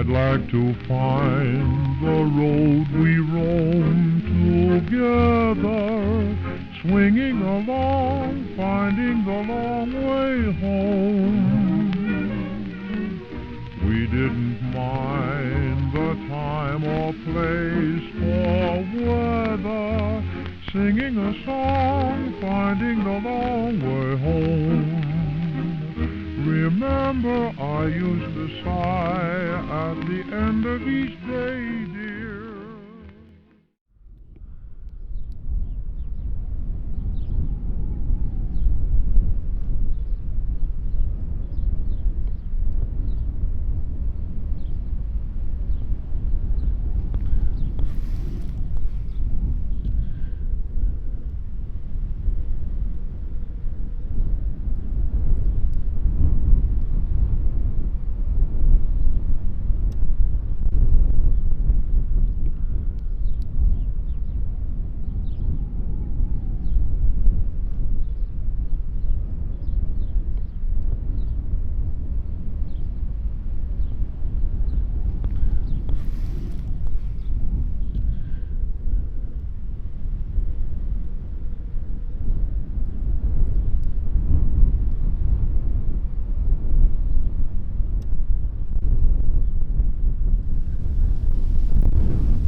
I'd like to find the road we roam together, swinging along, finding the long way home. We didn't mind the time or place or weather, singing a song, finding the long way home. Remember, I used to sigh at the end of each day, dear.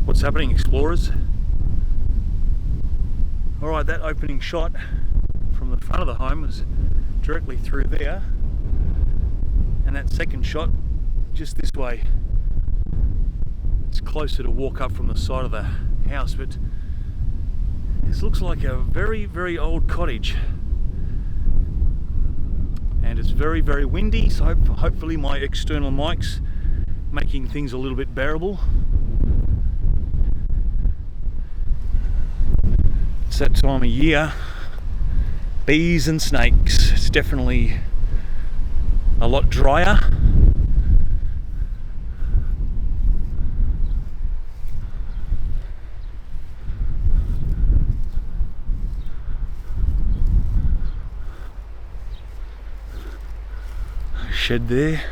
What's happening, explorers? Alright, that opening shot from the front of the home was directly through there, and that second shot just this way. It's closer to walk up from the side of the house, but this looks like a very, very old cottage, and it's very, very windy, so hopefully my external mic's making things a little bit bearable. It's that time of year, bees and snakes. It's definitely a lot drier. Shed there.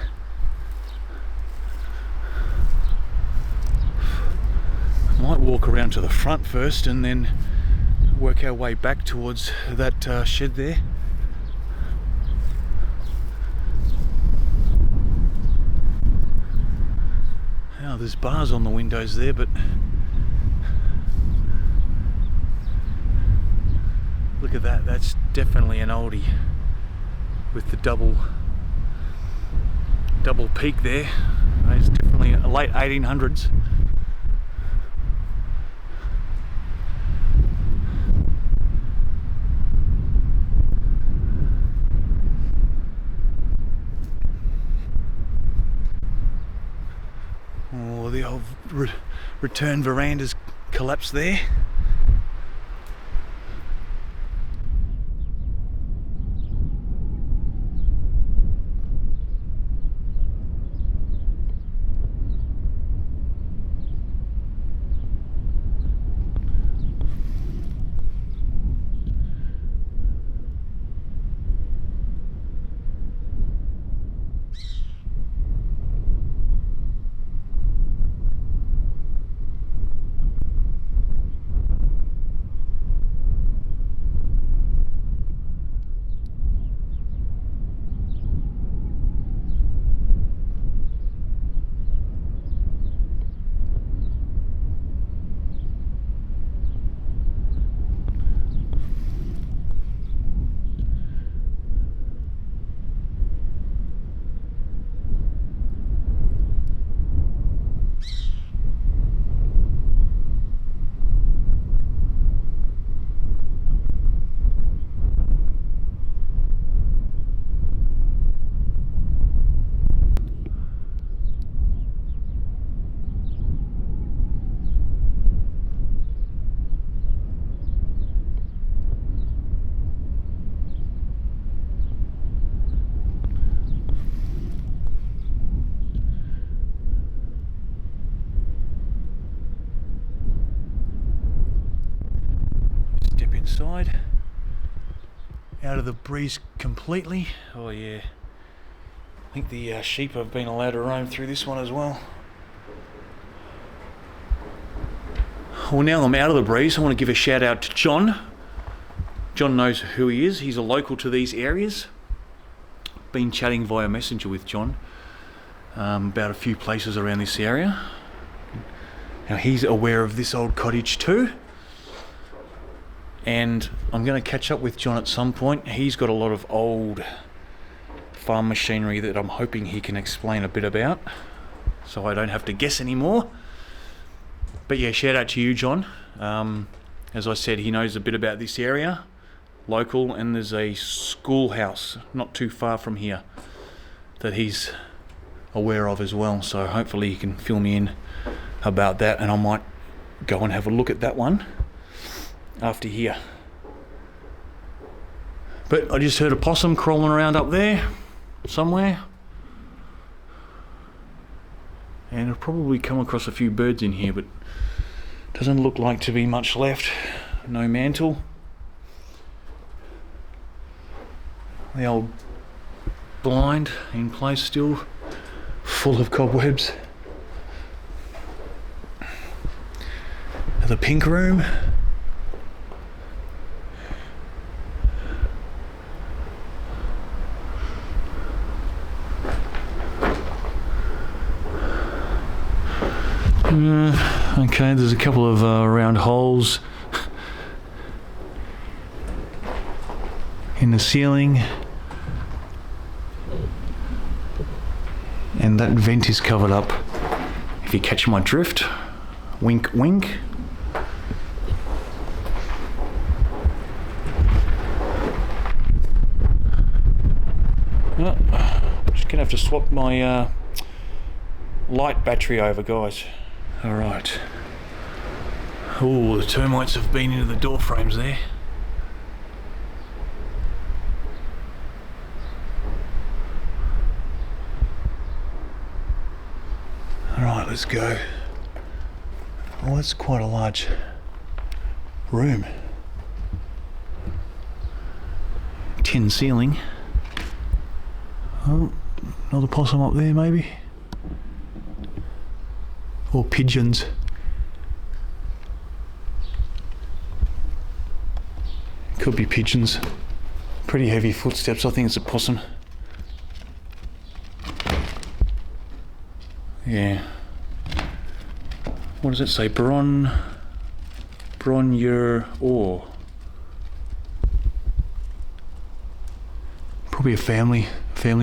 I might walk around to the front first and then work our way back towards that shed there. Now there's bars on the windows there, but look at that, that's definitely an oldie with the double peak there. It's definitely a late 1800s. Oh, the old return veranda's collapsed there. Inside, out of the breeze completely. Oh yeah, I think the sheep have been allowed to roam through this one as well. Well, now I'm out of the breeze, I want to give a shout out to John. John knows who he is. He's a local to these areas. Been chatting via messenger with John about a few places around this area. Now he's aware of this old cottage too. And I'm going to catch up with John at some point. He's got a lot of old farm machinery that I'm hoping he can explain a bit about, so I don't have to guess anymore. But yeah, shout out to you, John. As I said, he knows a bit about this area, local, and there's a schoolhouse not too far from here that he's aware of as well. So hopefully he can fill me in about that, and I might go and have a look at that one after here. But I just heard a possum crawling around up there somewhere, and I've probably come across a few birds in here, but doesn't look like to be much left. No mantle. The old blind in place still, full of cobwebs. The pink room. Okay, there's a couple of round holes in the ceiling, and that vent is covered up, if you catch my drift. Wink wink. Just gonna have to swap my light battery over, guys. Alright. Oh, the termites have been into the door frames there. Alright, let's go. Oh, that's quite a large room. Tin ceiling. Oh, another possum up there maybe. Or pigeons. Could be pigeons. Pretty heavy footsteps. I think it's a possum. Yeah. What does it say? Bronyer ore. Probably a family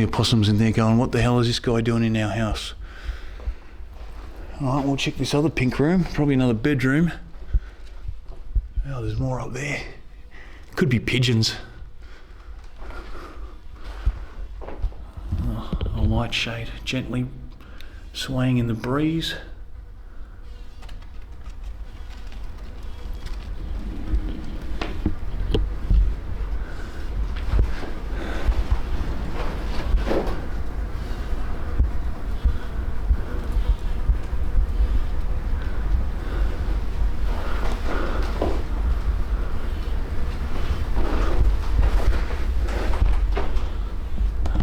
of possums in there going, what the hell is this guy doing in our house? Alright, we'll check this other pink room. Probably another bedroom. Oh, there's more up there. Could be pigeons. Oh, a light shade gently swaying in the breeze.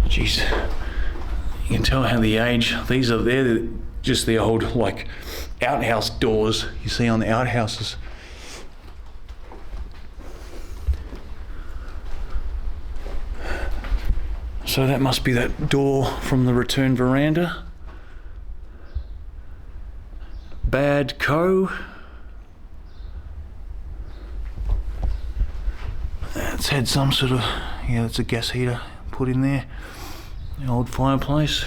Jeez, you can tell how the age, these are they're just the old like outhouse doors you see on the outhouses. So that must be that door from the return veranda. Bad Co. That's had some sort of, yeah, that's a gas heater put in there. The old fireplace.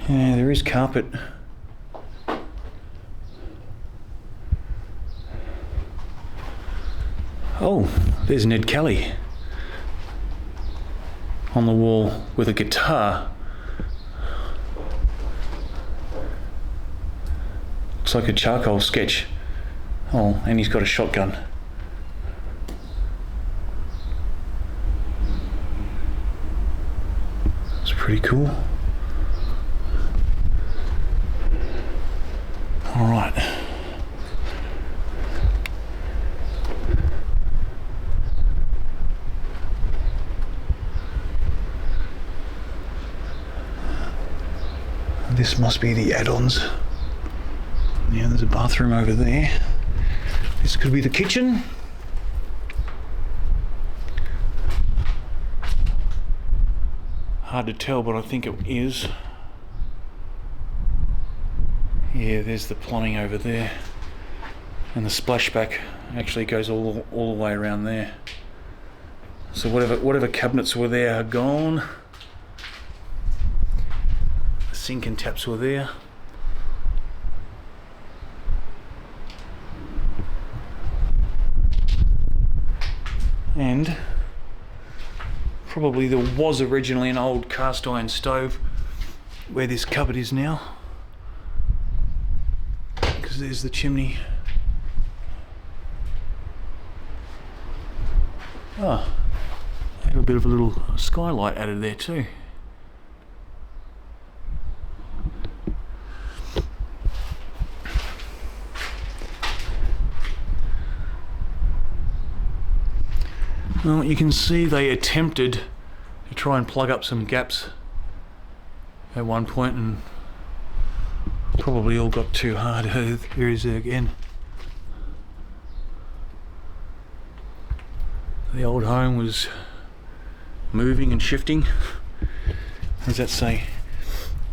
Yeah, there is carpet. Oh, there's Ned Kelly on the wall with a guitar. Looks like a charcoal sketch. Oh, and he's got a shotgun. Pretty cool. All right. This must be the add-ons. Yeah, there's a bathroom over there. This could be the kitchen. Hard to tell, but I think it is. Yeah, there's the plumbing over there. And the splashback actually goes all the way around there. So whatever cabinets were there are gone. The sink and taps were there. And probably there was originally an old cast iron stove where this cupboard is now, because there's the chimney. Oh, they have a bit of a little skylight added there too. Well, you can see they attempted to try and plug up some gaps at one point and probably all got too hard. Here is it again. The old home was moving and shifting. What does that say?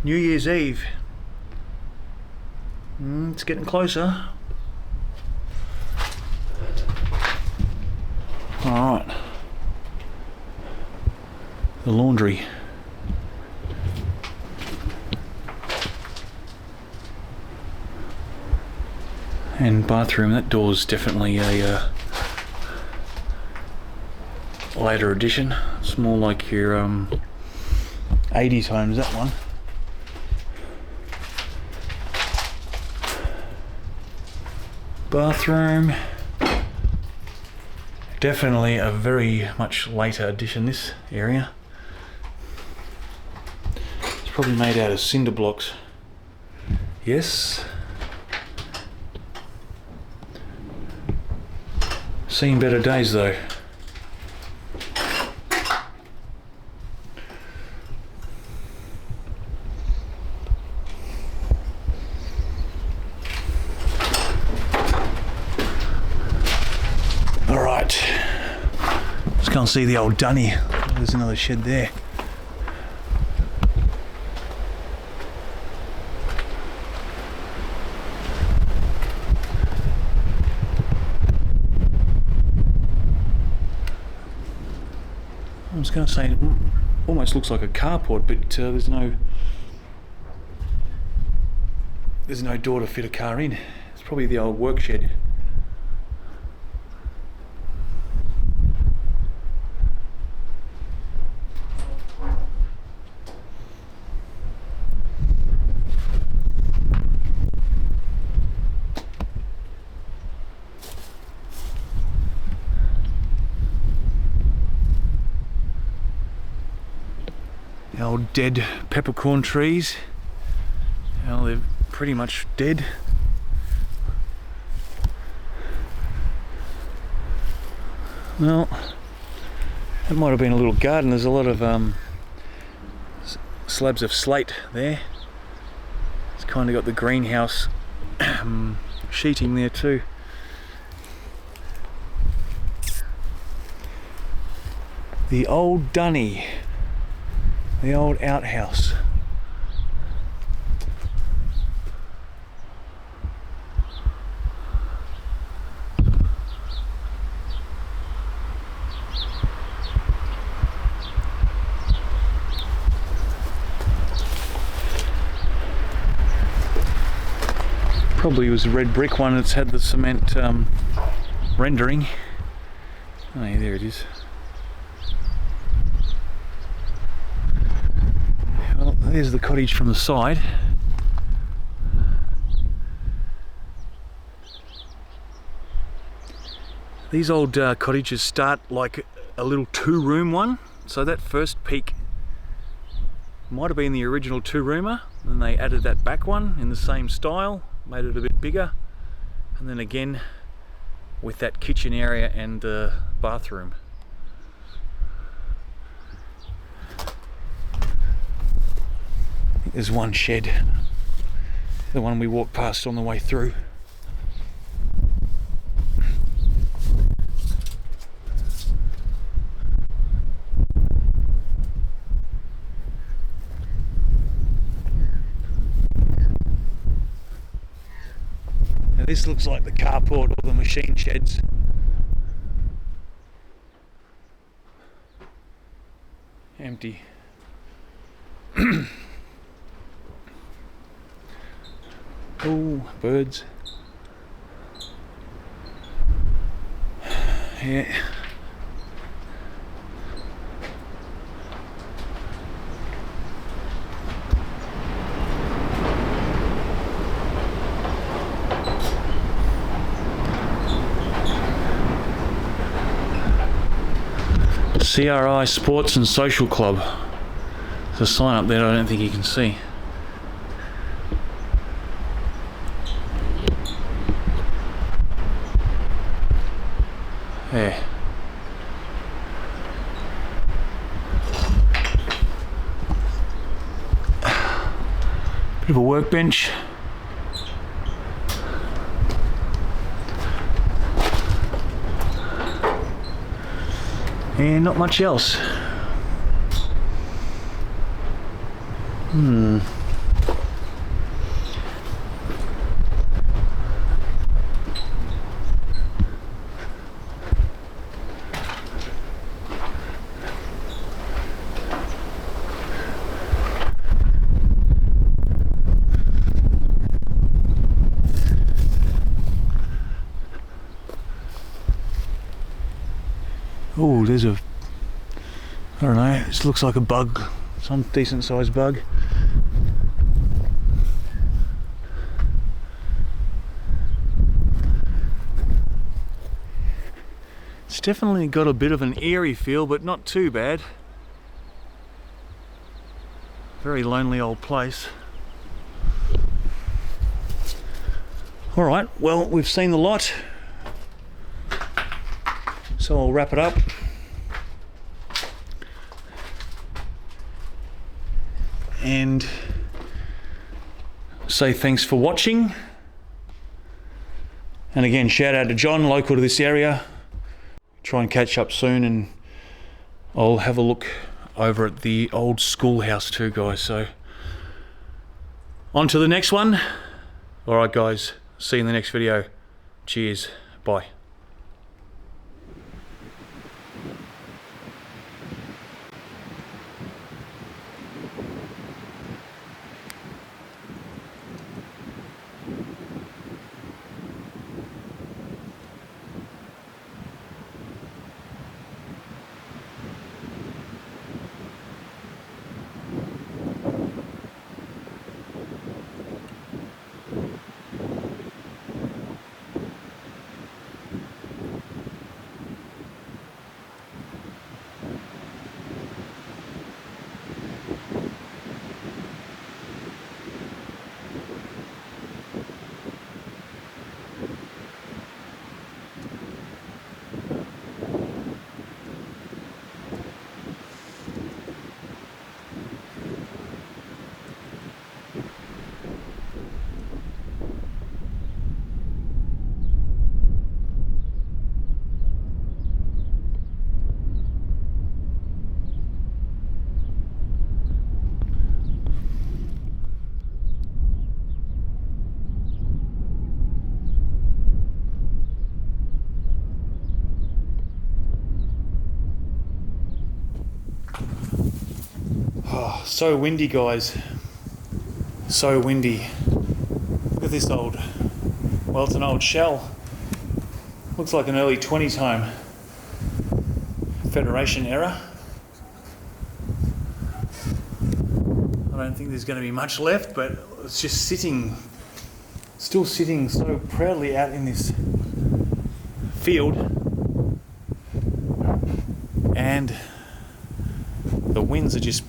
New Year's Eve. It's getting closer. Alright. The laundry. And bathroom. That door's definitely a later addition. It's more like your 80s homes, that one. Bathroom. Definitely a very much later addition, this area. It's probably made out of cinder blocks. Yes. Seen better days though. Alright, let's go and see the old dunny. There's another shed there. I was going to say, it almost looks like a carport, but there's no door to fit a car in. It's probably the old work shed. The old dead peppercorn trees. Well, they're pretty much dead. Well, that might have been a little garden. There's a lot of slabs of slate there. It's kind of got the greenhouse sheeting there too. The old dunny. The old outhouse. Probably was a red brick one that's had the cement rendering. Oh yeah, there it is. Well, there's the cottage from the side. These old cottages start like a little two-room one, so that first peak might have been the original two-roomer, and they added that back one in the same style, made it a bit bigger, and then again with that kitchen area and the bathroom. I think there's one shed the one we walked past on the way through. Now this looks like the carport or the machine sheds. Empty. Oh, birds. Yeah. CRI Sports and Social Club. There's a sign up there I don't think you can see. There. Bit of a workbench. And not much else. Oh, there's a, I don't know, this looks like a bug, some decent sized bug. It's definitely got a bit of an eerie feel, but not too bad. Very lonely old place. Alright, well, we've seen the lot. So I'll wrap it up. And say thanks for watching. And again, shout out to John, local to this area. Try and catch up soon, and I'll have a look over at the old schoolhouse too, guys. So on to the next one. Alright guys, see you in the next video. Cheers, bye. Oh, so windy, guys. So windy. Look at this old, well, it's an old shell. Looks like an early 20s home. Federation era. I don't think there's going to be much left, but it's just sitting, still sitting so proudly out in this field. And the winds are just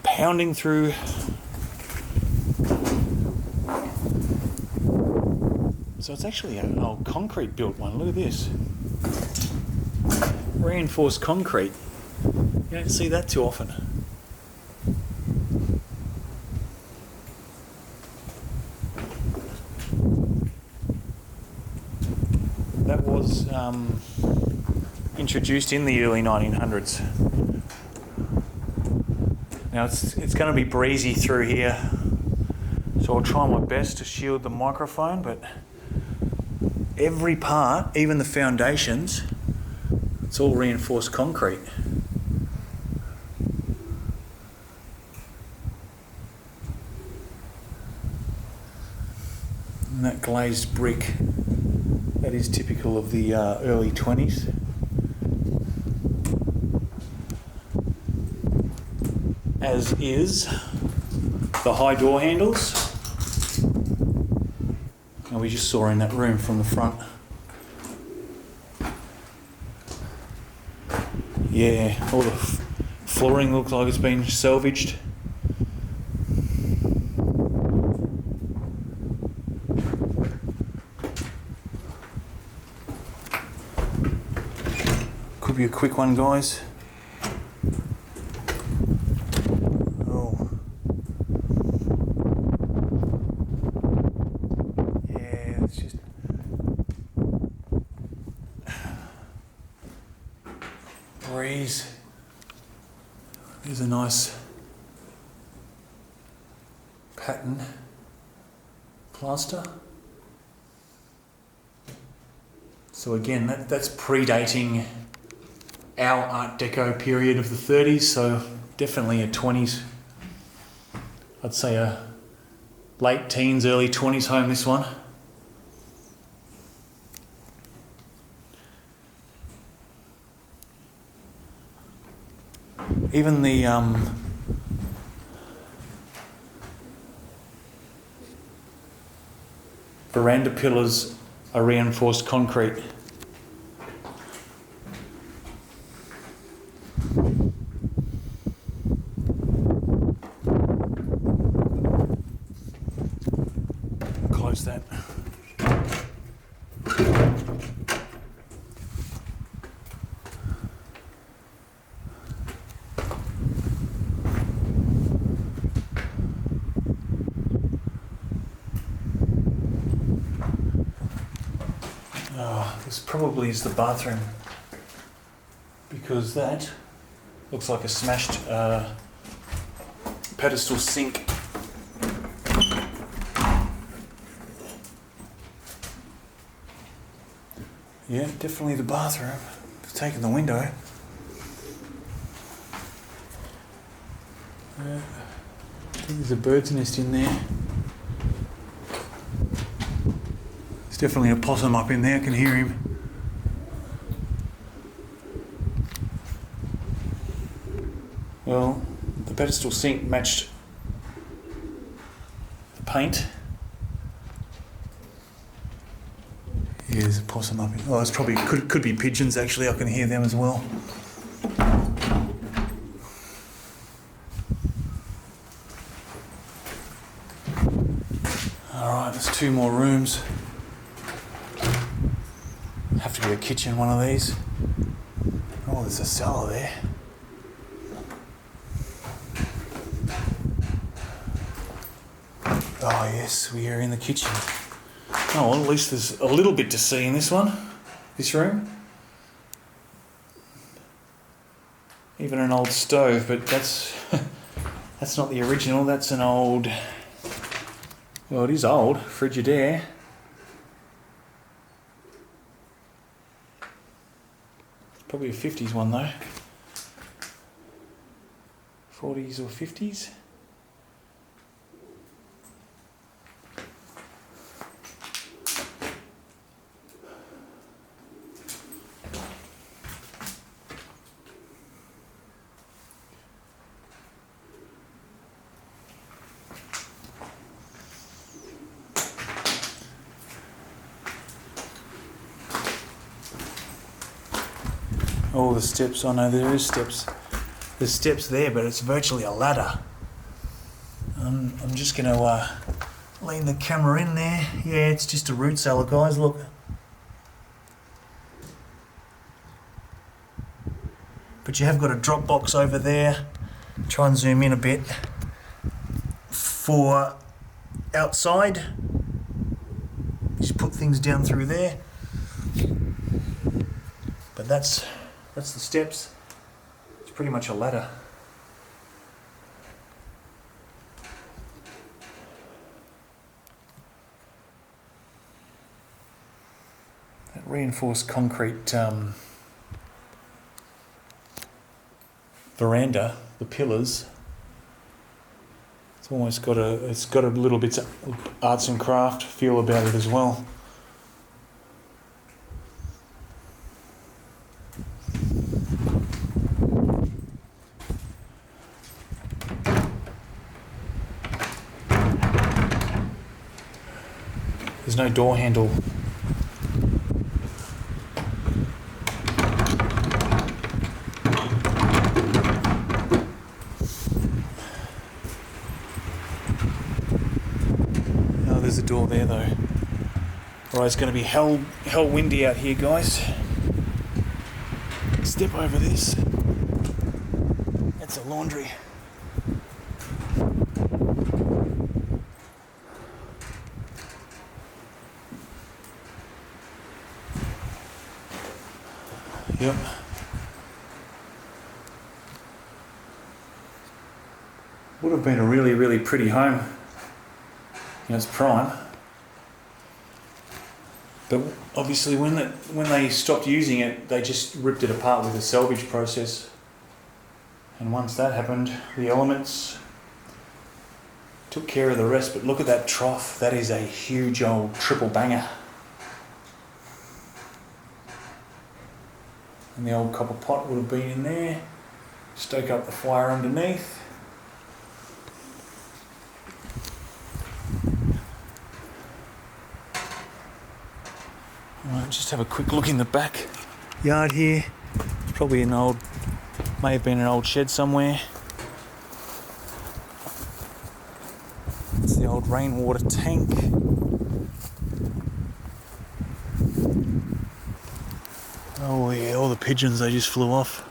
pounding through. So it's actually an old concrete built one. Look at this. Reinforced concrete. You don't see that too often. That was introduced in the early 1900s. Now it's going to be breezy through here, so I'll try my best to shield the microphone, but every part, even the foundations, it's all reinforced concrete. And that glazed brick, that is typical of the early 20s. As is the high door handles. And we just saw in that room from the front. Yeah, all the flooring looks like it's been salvaged. Could be a quick one, guys. Oh. Yeah, it's just... breeze. There's a nice pattern plaster. So again, that's predating our Art Deco period of the 30s, so definitely a 20s. I'd say a late teens, early 20s home, this one. Even the veranda pillars are reinforced concrete. Close that. Oh, this probably is the bathroom, because that looks like a smashed pedestal sink. Yeah, definitely the bathroom. It's taken the window. I think there's a bird's nest in there. There's definitely a possum up in there, I can hear him. Well, the pedestal sink matched the paint. Yeah, there's a possum up in. Oh, it's probably could be pigeons actually. I can hear them as well. All right, there's 2 more rooms. Have to be a kitchen, one of these. Oh, there's a cellar there. Oh yes, we are in the kitchen. Oh, well, at least there's a little bit to see in this one, this room. Even an old stove, but that's that's not the original. That's an old. Well, it is old. Frigidaire. It's probably a 50s one though. 40s or 50s. Oh, the steps. Oh no, there is steps. There's steps there, but it's virtually a ladder. I'm just going to lean the camera in there. Yeah, it's just a root cellar, guys, look. But But you have got a drop box over there. Try and zoom in a bit. For outside, just put things down through there. But that's the steps. It's pretty much a ladder. That reinforced concrete veranda, the pillars. It's almost got a little bit of arts and craft feel about it as well. There's no door handle. There's a door there though. Alright, it's going to be hell windy out here, guys. Step over this. That's a laundry. Yep. Would have been a really, really pretty home. You know, it's prime, but obviously when they stopped using it, they just ripped it apart with the salvage process. And once that happened, the elements took care of the rest. But look at that trough. That is a huge old triple banger. And the old copper pot would have been in there. Stoke up the fire underneath. Right, just have a quick look in the back yard here. It's probably may have been an old shed somewhere. It's the old rainwater tank. Oh yeah, all the pigeons, they just flew off.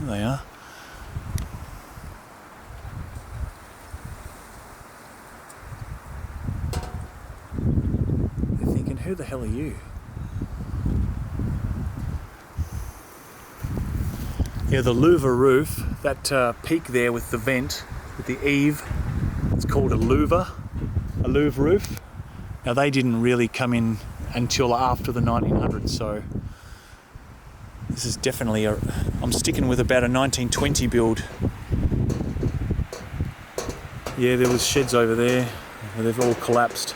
There they are. Who the hell are you? Yeah, the louver roof, that peak there with the vent, with the eave, it's called a louver roof. Now they didn't really come in until after the 1900s, so this is definitely I'm sticking with about a 1920 build. Yeah, there was sheds over there, they've all collapsed.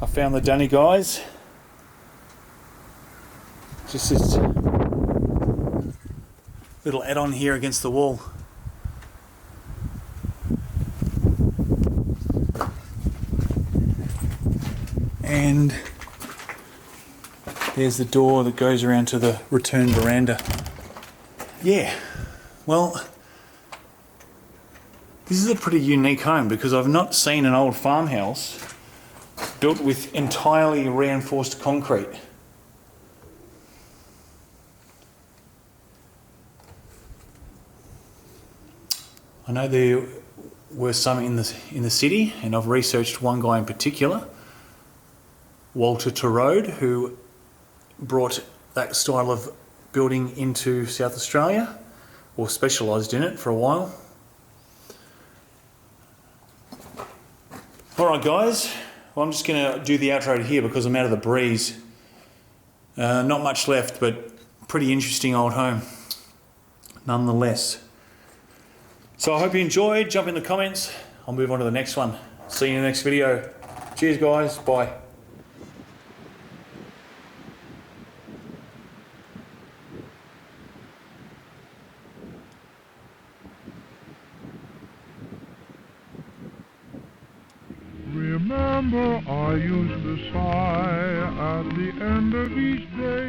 I found the dunny, guys. Just this little add-on here against the wall. And there's the door that goes around to the return veranda. Yeah, well, this is a pretty unique home because I've not seen an old farmhouse built with entirely reinforced concrete. I know there were some in the city, and I've researched one guy in particular, Walter Torode, who brought that style of building into South Australia, or specialised in it for a while. Alright guys, well, I'm just going to do the outro here because I'm out of the breeze. Not much left, but pretty interesting old home nonetheless. So I hope you enjoyed. Jump in the comments. I'll move on to the next one. See you in the next video. Cheers guys, bye. remember I used to sigh at the end of each day.